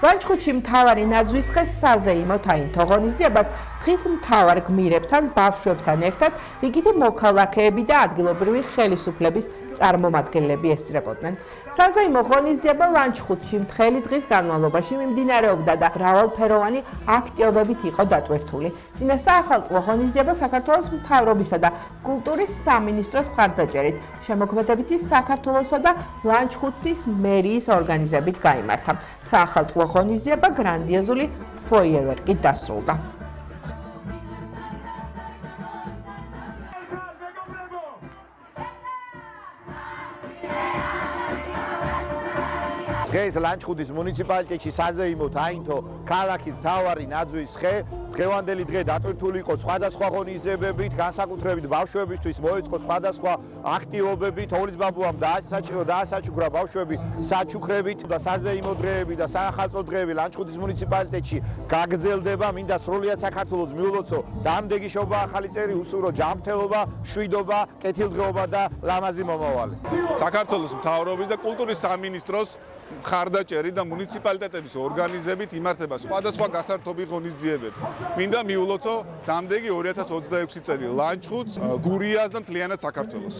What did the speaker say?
ლანჩხუთში მთავარი ნაძვის ხე საზეიმო თაინთო ღონისძიებას დღის მთავარ გმირებთან, ბავშვებთან ერთად რიგითი მოქალაქეები და ადგილობრივი ხელისუფლების წარმომადგენლები ესწრებოდნენ. საზეიმო ღონისძიება ლანჩხუთში მთელი დღის განმავლობაში მიმდინარეობდა და მრავალფეროვანი აქტივობით იყო დატვირთული. წინა საახალწლო ღონისძიება საქართველოს მთავრობისა და კულტურის სამინისტროს მხარდაჭერით, შემოქმედებითი საქართველოსა და ლანჩხუთის მერიის ორგანიზებით გაიმართა. საახალწლო ღონისძიება გრანდიოზული ფოიერვერკით დასრულდა. დღეს ლანჩხუთის მუნიციპალიტეტში საზეიმო თაინთო ქალაქის მთავარი ნაძვის ხე დღევანდელი დღე დატვირთული იყო სხვადასხვა ღონისძიებებით, განსაკუთრებით ბავშვებისთვის მოეწყო სხვადასხვა აქტივობებით, თოვლის ბაბუამ დაასაჩუქრა ბავშვები საჩუქრებით და საზეიმო დღეები და საახალწლო დღეები ლანჩხუთის მუნიციპალიტეტში გაგრძელდება. მინდა სრულიად საქართველოს მიულოცო დამდეგიშობა, ახალი წერი, უსურო ჯანმრთელობა, მშვიდობა, კეთილდღეობა და ლამაზი მომავალი. საქართველოს მთავრობის და კულტურის სამინისტროს მხარდაჭერით და მუნიციპალიტეტების ორგანიზებით იმართება სხვადასხვა გასართობი ღონისძიებები. მინდა მიულოცო დამდეგი 2026 წელი ლანჩხუთს, გურიას და მთლიანად საქართველოს.